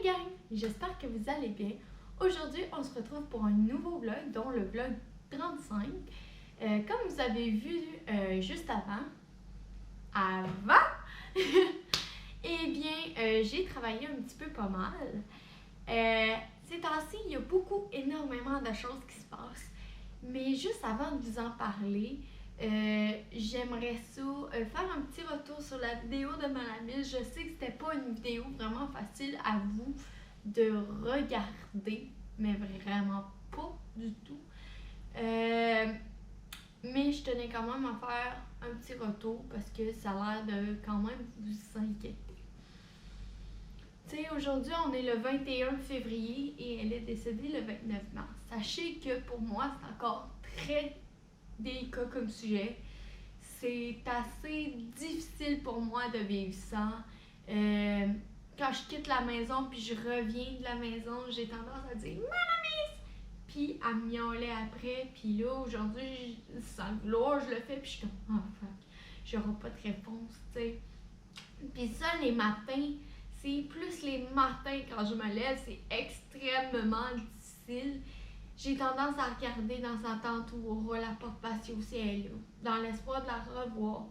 gang! J'espère que vous allez bien. Aujourd'hui, on se retrouve pour un nouveau vlog, dont le vlog 35. Comme vous avez vu juste avant, eh bien, j'ai travaillé un petit peu pas mal. Ces temps-ci, il y a énormément de choses qui se passent. Mais juste avant de vous en parler, j'aimerais ça faire un petit retour sur la vidéo de Malamis. Je sais que c'était pas une vidéo vraiment facile à vous de regarder, mais vraiment pas du tout. Mais je tenais quand même à faire un petit retour parce que ça a l'air de quand même vous inquiéter. Tu sais, aujourd'hui, on est le 21 février et elle est décédée le 29 mars. Sachez que pour moi, c'est encore très délicat comme sujet. C'est assez difficile pour moi de vivre ça. Quand je quitte la maison puis je reviens de la maison, j'ai tendance à dire Malamis! Puis à miauler après. Puis là, aujourd'hui, sans le vouloir, je le fais. Puis je suis comme, enfin, j'aurai pas de réponse, tu sais. Puis ça, les matins, c'est plus les matins quand je me lève, c'est extrêmement difficile. J'ai tendance à regarder dans sa tente où la porte patio si elle est là, dans l'espoir de la revoir.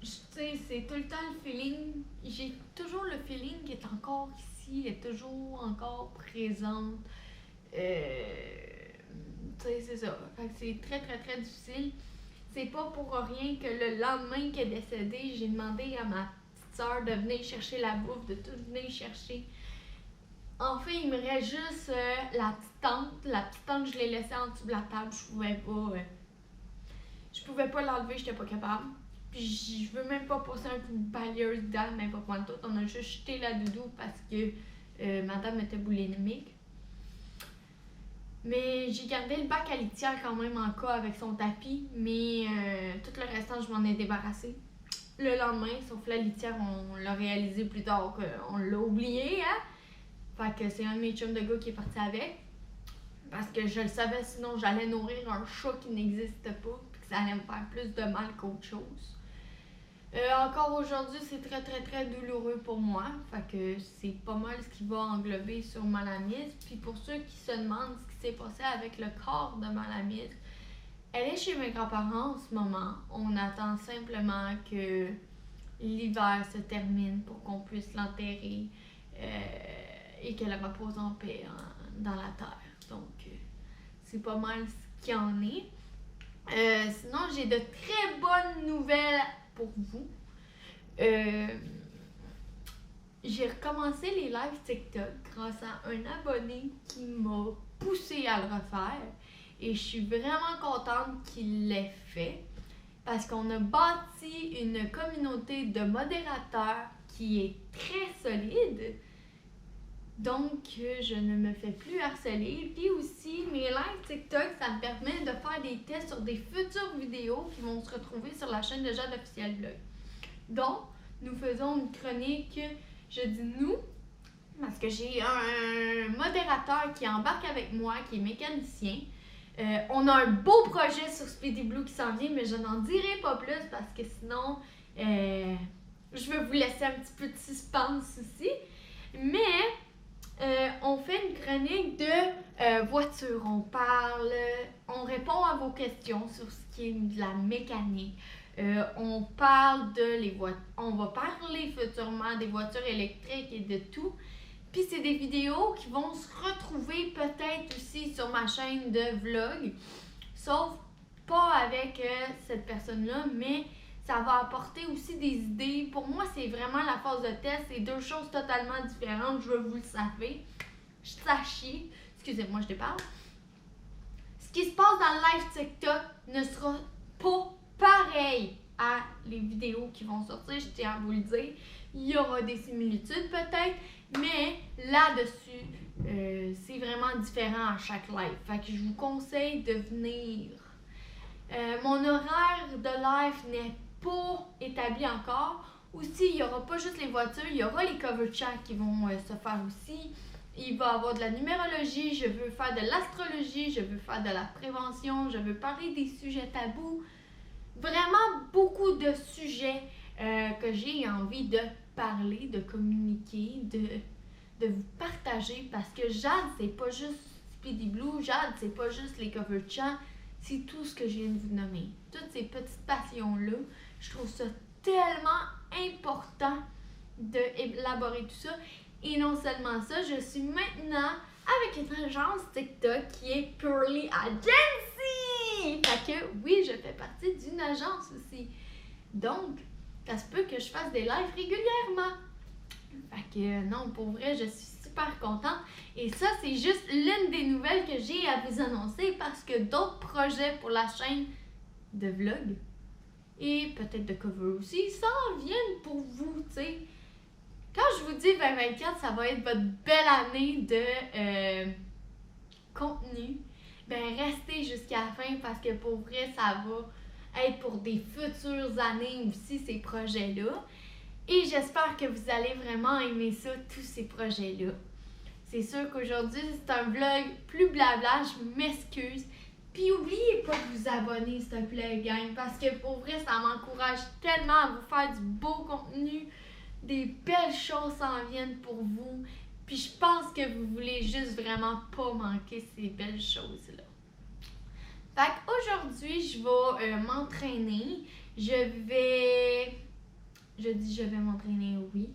Tu sais, c'est tout le temps le feeling. J'ai toujours le feeling qu'elle est encore ici, elle est toujours encore présente. Tu sais, c'est ça. Fait que c'est très, très, très difficile. C'est pas pour rien que le lendemain qu'elle est décédée, j'ai demandé à ma petite soeur de venir chercher la bouffe, de tout venir chercher. Enfin, il me reste juste la petite tente. La petite tente, je l'ai laissée en dessous de la table. Je pouvais pas l'enlever, j'étais pas capable. Puis je veux même pas passer un coup de balieuse dedans, mais pas point de tout. On a juste jeté la doudou parce que madame était boulimique. Mais j'ai gardé le bac à litière quand même en cas avec son tapis, mais tout le restant, je m'en ai débarrassé. Le lendemain, sauf la litière, on l'a réalisé plus tard qu'on l'a oublié, hein? Fait que c'est un de mes chums de gars qui est parti avec. Parce que je le savais, sinon j'allais nourrir un chat qui n'existe pas. Puis que ça allait me faire plus de mal qu'autre chose. Encore aujourd'hui, c'est très très très douloureux pour moi. Fait que c'est pas mal ce qui va englober sur Malamis. Puis pour ceux qui se demandent ce qui s'est passé avec le corps de Malamis, elle est chez mes grands-parents en ce moment. On attend simplement que l'hiver se termine pour qu'on puisse l'enterrer. Et qu'elle repose en paix dans la terre. Donc, c'est pas mal ce qu'il y en est. Sinon, j'ai de très bonnes nouvelles pour vous. J'ai recommencé les lives TikTok grâce à un abonné qui m'a poussé à le refaire. Et je suis vraiment contente qu'il l'ait fait. Parce qu'on a bâti une communauté de modérateurs qui est très solide. Donc, je ne me fais plus harceler. Puis aussi, mes lives TikTok, ça me permet de faire des tests sur des futures vidéos qui vont se retrouver sur la chaîne de Jade Officiel Vlog. Donc, nous faisons une chronique, je dis nous, parce que j'ai un modérateur qui embarque avec moi, qui est mécanicien. On a un beau projet sur Speedy Blue qui s'en vient, mais je n'en dirai pas plus parce que sinon, je veux vous laisser un petit peu de suspense ici. Mais on fait une chronique de voiture. On répond à vos questions sur ce qui est de la mécanique. On parle on va parler futurement des voitures électriques et de tout. Puis c'est des vidéos qui vont se retrouver peut-être aussi sur ma chaîne de vlog. Sauf pas avec cette personne-là, mais ça va apporter aussi des idées. Pour moi, c'est vraiment la phase de test. C'est deux choses totalement différentes. Je veux que vous le savez. Sachiez. Excusez-moi, je déparle. Ce qui se passe dans le live TikTok ne sera pas pareil à les vidéos qui vont sortir. Je tiens à vous le dire. Il y aura des similitudes peut-être, mais là-dessus, c'est vraiment différent à chaque live. Fait que je vous conseille de venir. Mon horaire de live n'est pas établi encore. Aussi, il n'y aura pas juste les voitures, il y aura les cover chats qui vont se faire aussi. Il va y avoir de la numérologie, je veux faire de l'astrologie, je veux faire de la prévention, je veux parler des sujets tabous. Vraiment beaucoup de sujets que j'ai envie de parler, de communiquer, de vous partager parce que Jade, c'est pas juste Speedy Blue, Jade, c'est pas juste les cover chants, c'est tout ce que je viens de vous nommer. Toutes ces petites passions-là, je trouve ça tellement important d'élaborer tout ça. Et non seulement ça, je suis maintenant avec une agence TikTok qui est Purely Agency! Fait que oui, je fais partie d'une agence aussi. Donc, ça se peut que je fasse des lives régulièrement. Fait que non, pour vrai, je suis super contente. Et ça, c'est juste l'une des nouvelles que j'ai à vous annoncer parce que d'autres projets pour la chaîne de vlog et peut-être de cover aussi s'en viennent pour vous, tu sais. Quand je vous dis 2024, ça va être votre belle année de contenu, ben restez jusqu'à la fin parce que pour vrai, ça va être pour des futures années aussi, ces projets-là. Et j'espère que vous allez vraiment aimer ça, tous ces projets-là. C'est sûr qu'aujourd'hui, c'est un vlog plus blabla, je m'excuse. Puis n'oubliez pas de vous abonner, s'il te plaît, gang, parce que pour vrai, ça m'encourage tellement à vous faire du beau contenu. Des belles choses s'en viennent pour vous. Puis je pense que vous voulez juste vraiment pas manquer ces belles choses-là. Fait qu'aujourd'hui, je vais m'entraîner. Je dis je vais m'entraîner, oui.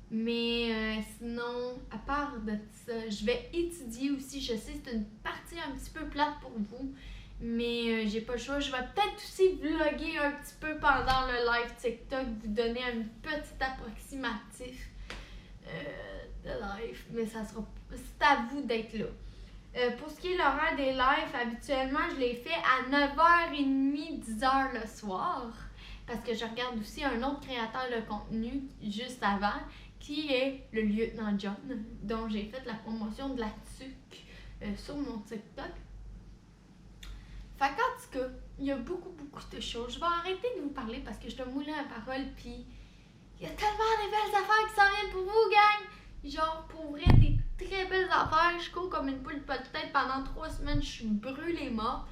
Mais sinon, à part de ça, je vais étudier aussi. Je sais, c'est une partie un petit peu plate pour vous. Mais j'ai pas le choix. Je vais peut-être aussi vlogger un petit peu pendant le live TikTok. Vous donner un petit approximatif de live. Mais ça sera... c'est à vous d'être là. Pour ce qui est l'horaire des lives, habituellement, je les fais à 9h30, 10h le soir. Parce que je regarde aussi un autre créateur de contenu juste avant, qui est le lieutenant John, dont j'ai fait la promotion de la TUC sur mon TikTok. Fait qu'en tout cas, il y a beaucoup de choses. Je vais arrêter de vous parler parce que je te moulais la parole, puis il y a tellement de belles affaires qui s'en viennent pour vous, gang! Genre, pour vrai, des très belles affaires. Je cours comme une poule pas de tête pendant 3 semaines, je suis brûlée morte.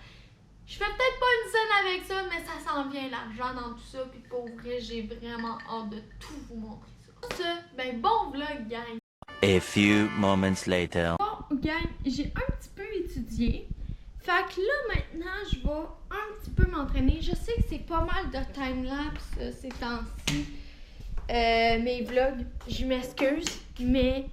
Je fais peut-être pas une scène avec ça, mais ça s'en vient, l'argent dans tout ça. Puis pour vrai, j'ai vraiment hâte de tout vous montrer ça. Pour ça, ben bon vlog, gang! A few moments later. Bon, gang, j'ai un petit peu étudié. Fait que là, maintenant, je vais un petit peu m'entraîner. Je sais que c'est pas mal de time-lapse ces temps-ci. Mes vlogs, je m'excuse, mais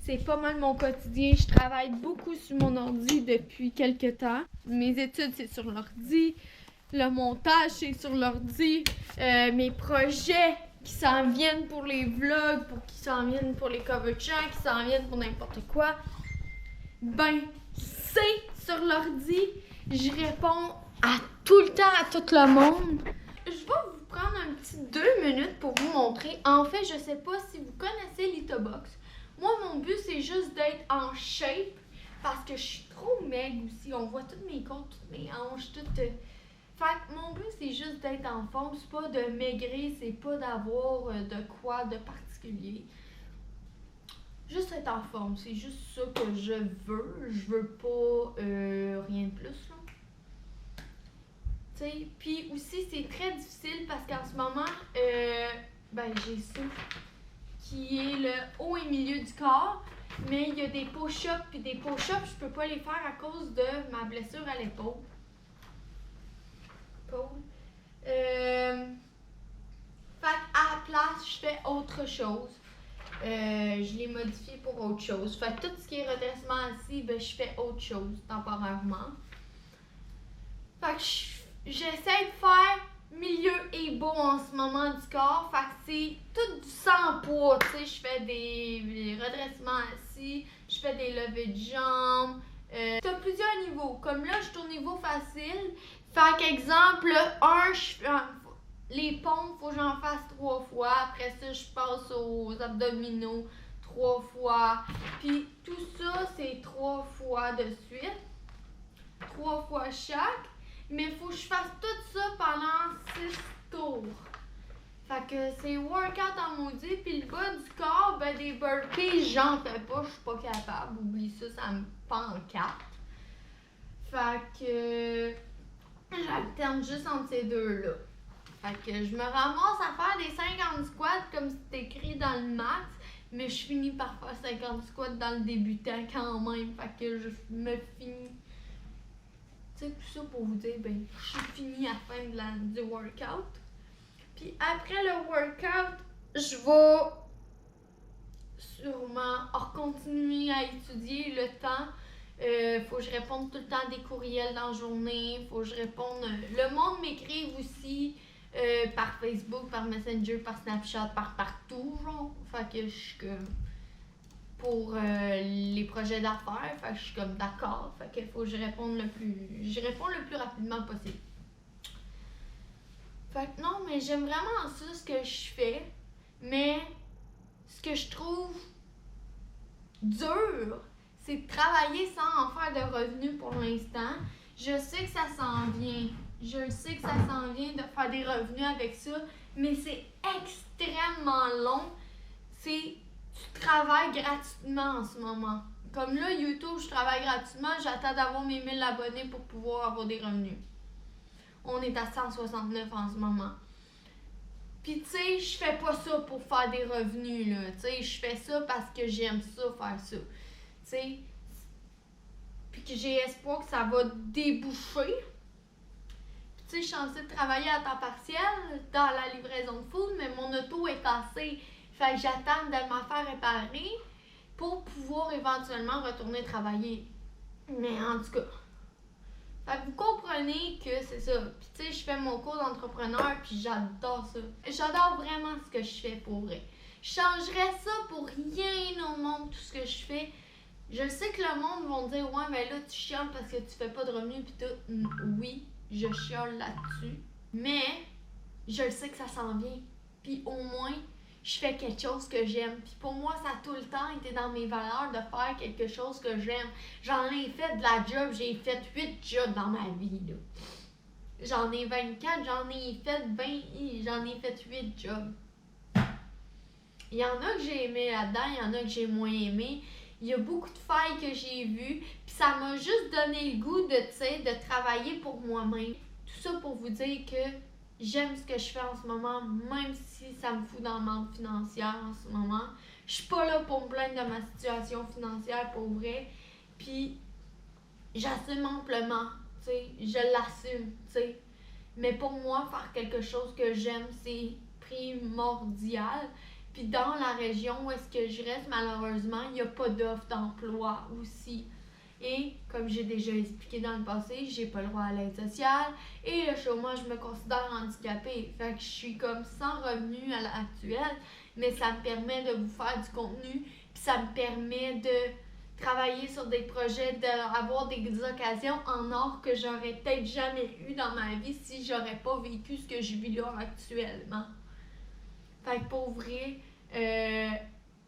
c'est pas mal mon quotidien. Je travaille beaucoup sur mon ordi depuis quelques temps. Mes études, c'est sur l'ordi. Le montage, c'est sur l'ordi. Mes projets qui s'en viennent pour les vlogs, qui s'en viennent pour les cover chants, qui s'en viennent pour n'importe quoi. Ben, c'est sur l'ordi. Je réponds à tout le temps à tout le monde. Je vais vous prendre un petit 2 minutes pour vous montrer. En fait, je sais pas si vous connaissez l'Itobox. Moi, mon but, c'est juste d'être en shape parce que je suis trop maigre aussi. On voit toutes mes côtes, toutes mes hanches, toutes... Fait que mon but, c'est juste d'être en forme. C'est pas de maigrir, c'est pas d'avoir de quoi de particulier. Juste être en forme, c'est juste ça que je veux. Je veux pas rien de plus, là. T'sais, puis aussi, c'est très difficile parce qu'en ce moment, ben j'ai ça qui est le haut et milieu du corps. Mais il y a des push-ups, puis des push-ups, je peux pas les faire à cause de ma blessure à l'épaule. Fait qu'à la place, je fais autre chose. Je l'ai modifié pour autre chose. Fait que tout ce qui est redressement assis, ben je fais autre chose temporairement. Fait que j'essaie de faire milieu et bas en ce moment du corps. Fait que c'est tout du sans poids. Tu sais, je fais des redressements assis, je fais des levées de jambes. T'as plusieurs niveaux. Comme là, je suis au niveau facile. Fait qu'exemple, les pompes, faut que j'en fasse 3 fois. Après ça, je passe aux abdominaux 3 fois. Puis tout ça, c'est 3 fois de suite. 3 fois chaque. Mais il faut que je fasse tout ça pendant 6 tours. Fait que c'est workout en maudit. Puis le bas du corps, ben des burpees, j'en fais pas. Je suis pas capable. Oublie ça, ça me pend en 4. Fait que j'alterne juste entre ces deux-là. Fait que je me ramasse à faire des 50 squats comme c'est écrit dans le max. mais je finis par faire 50 squats dans le débutant quand même. Fait que je me finis. Tu sais, tout ça pour vous dire, ben, je suis finie à la fin du workout. Puis après le workout, je vais sûrement continuer à étudier le temps. Faut que je réponde tout le temps des courriels dans la journée. Faut que je réponde. Le monde m'écrive aussi par Facebook, par Messenger, par Snapchat, par partout, genre. Fait que je suis comme. Pour les projets d'affaires. Fait que je suis comme d'accord. Fait que faut que je réponde le plus rapidement possible. Fait que non, mais j'aime vraiment ça, ce que je fais. Mais ce que je trouve dur, c'est de travailler sans en faire de revenus pour l'instant. Je sais que ça s'en vient. Je sais que ça s'en vient de faire des revenus avec ça, mais c'est extrêmement long. Tu travailles gratuitement en ce moment. Comme là, YouTube, je travaille gratuitement. J'attends d'avoir mes 1000 abonnés pour pouvoir avoir des revenus. On est à 169 en ce moment. Puis tu sais, je fais pas ça pour faire des revenus, là. Tu sais, je fais ça parce que j'aime ça, faire ça. Tu sais, puis que j'ai espoir que ça va déboucher. Puis tu sais, je suis censée travailler à temps partiel dans la livraison de food, mais mon auto est cassée. Fait que j'attends de m'en faire réparer pour pouvoir éventuellement retourner travailler. Mais en tout cas... Fait que vous comprenez que c'est ça. Puis tu sais, je fais mon cours d'entrepreneur puis j'adore ça. J'adore vraiment ce que je fais pour vrai. Je changerais ça pour rien au monde, tout ce que je fais. Je sais que le monde va me dire « Ouais, mais là, tu chiales parce que tu fais pas de revenus pis tout. » Oui, je chiale là-dessus. Mais, je sais que ça s'en vient. Puis au moins, je fais quelque chose que j'aime. Puis pour moi, ça a tout le temps été dans mes valeurs de faire quelque chose que j'aime. J'en ai fait de la job, j'ai fait 8 jobs dans ma vie, là. J'en ai 24, j'en ai fait 20, j'en ai fait 8 jobs. Il y en a que j'ai aimé là-dedans, il y en a que j'ai moins aimé. Il y a beaucoup de failles que j'ai vues, puis ça m'a juste donné le goût de travailler pour moi-même. Tout ça pour vous dire que j'aime ce que je fais en ce moment, même si ça me fout dans le manque financier en ce moment. Je suis pas là pour me plaindre de ma situation financière pour vrai. Puis, j'assume amplement, tu sais, je l'assume, tu sais. Mais pour moi, faire quelque chose que j'aime, c'est primordial. Puis dans la région où est-ce que je reste, malheureusement, il n'y a pas d'offre d'emploi aussi. Et comme j'ai déjà expliqué dans le passé, j'ai pas le droit à l'aide sociale et le chômage, je me considère handicapée. Fait que je suis comme sans revenu à l'heure actuelle, mais ça me permet de vous faire du contenu, puis ça me permet de travailler sur des projets, d'avoir des occasions en or que j'aurais peut-être jamais eu dans ma vie si j'aurais pas vécu ce que je vis là actuellement. Fait que pour vrai,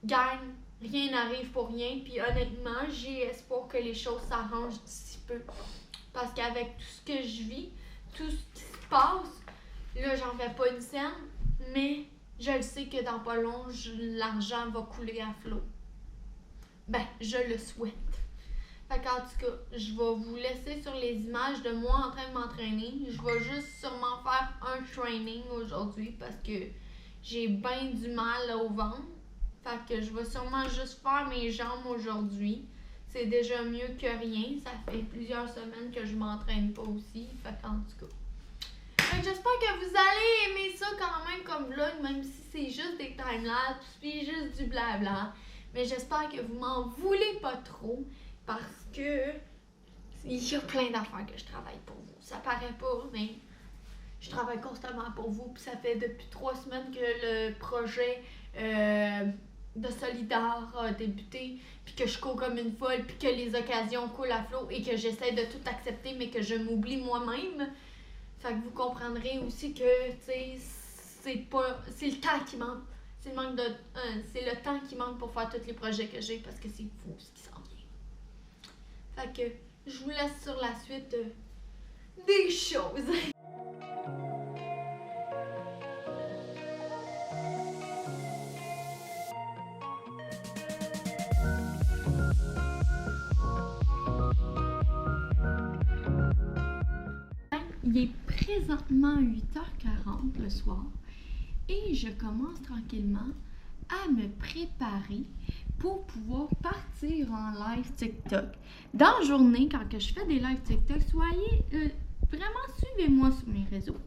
gagne. Rien n'arrive pour rien, puis honnêtement, j'ai espoir que les choses s'arrangent d'ici peu. Parce qu'avec tout ce que je vis, tout ce qui se passe, là, j'en fais pas une scène, mais je le sais que dans pas long, l'argent va couler à flot. Ben, je le souhaite. Fait qu'en tout cas, je vais vous laisser sur les images de moi en train de m'entraîner. Je vais juste sûrement faire un training aujourd'hui parce que j'ai bien du mal au ventre. Fait que je vais sûrement juste faire mes jambes aujourd'hui. C'est déjà mieux que rien. Ça fait plusieurs semaines que je m'entraîne pas aussi. Fait qu'en tout cas. Fait que j'espère que vous allez aimer ça quand même comme vlog, même si c'est juste des timelapses, puis juste du blabla. Mais j'espère que vous m'en voulez pas trop parce que il y a plein d'affaires que je travaille pour vous. Ça paraît pas, mais je travaille constamment pour vous. Puis ça fait depuis 3 semaines que le projet de Solidar a débuté, puis que je cours comme une folle, puis que les occasions coulent à flot et que j'essaie de tout accepter, mais que je m'oublie moi-même. Fait que vous comprendrez aussi que, tu sais, c'est le temps qui manque. C'est le temps qui manque pour faire tous les projets que j'ai parce que c'est fou ce qui s'en vient. Fait que je vous laisse sur la suite des choses. Il est présentement 8h40 le soir et je commence tranquillement à me préparer pour pouvoir partir en live TikTok. Dans la journée, quand que je fais des lives TikTok, vraiment suivez-moi sur mes réseaux.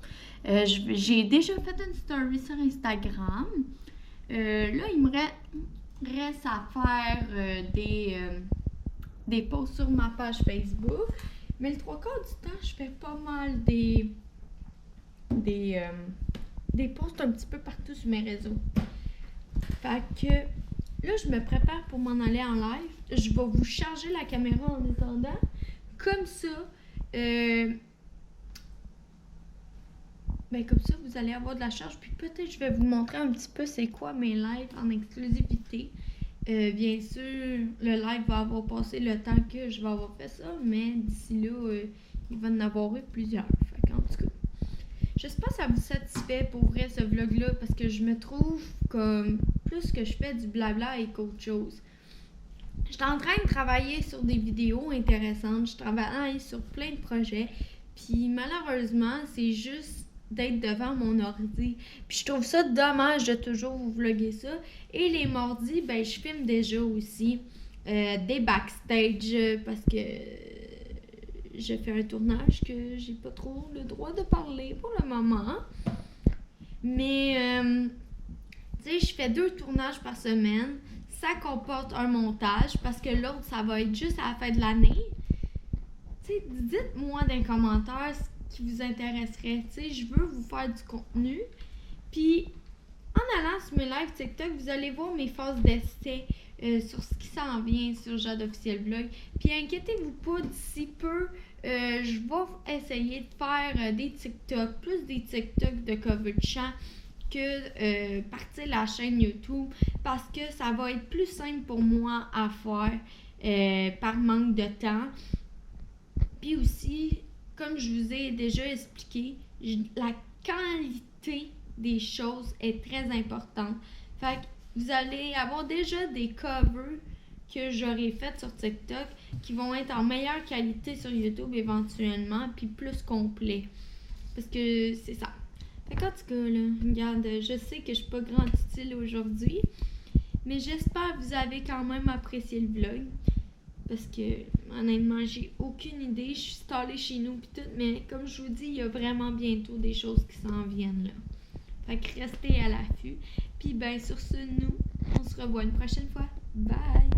J'ai déjà fait une story sur Instagram. Là, il me reste à faire des posts sur ma page Facebook. Mais le 3/4 du temps, je fais pas mal des posts un petit peu partout sur mes réseaux. Fait que là, je me prépare pour m'en aller en live. Je vais vous charger la caméra en attendant. Comme ça, comme ça, vous allez avoir de la charge. Puis peut-être je vais vous montrer un petit peu c'est quoi mes lives en exclusivité. Bien sûr, le live va avoir passé le temps que je vais avoir fait ça, mais d'ici là, il va en avoir eu plusieurs. Fait qu'en tout cas, j'espère que ça vous satisfait pour vrai ce vlog-là, parce que je me trouve comme plus que je fais du blabla et qu'autre chose. Je suis en train de travailler sur des vidéos intéressantes, je travaille sur plein de projets, puis malheureusement, c'est juste d'être devant mon ordi. Puis je trouve ça dommage de toujours vous vlogger ça. Et les mardis, je filme déjà aussi des backstage parce que je fais un tournage que j'ai pas trop le droit de parler pour le moment. Mais, tu sais, je fais 2 tournages par semaine. Ça comporte un montage parce que l'autre, ça va être juste à la fin de l'année. Tu sais, dites-moi dans les commentaires ce qui vous intéresserait. Tu sais, je veux vous faire du contenu. Puis, en allant sur mes lives TikTok, vous allez voir mes phases d'essai sur ce qui s'en vient sur Jade Officiel Vlog. Puis, inquiétez-vous pas, d'ici peu, je vais essayer de faire des TikTok, plus des TikTok de cover de chant que partir la chaîne YouTube, parce que ça va être plus simple pour moi à faire par manque de temps. Puis aussi, comme je vous ai déjà expliqué, la qualité des choses est très importante. Fait que vous allez avoir déjà des covers que j'aurai fait sur TikTok qui vont être en meilleure qualité sur YouTube éventuellement, puis plus complet. Parce que c'est ça. Fait qu'en tout cas, là, regarde, je sais que je suis pas grande utile aujourd'hui, mais j'espère que vous avez quand même apprécié le vlog. Parce que, honnêtement, j'ai aucune idée. Je suis installée chez nous pis tout, mais comme je vous dis, il y a vraiment bientôt des choses qui s'en viennent là. Fait que restez à l'affût. Puis sur ce, on se revoit une prochaine fois. Bye!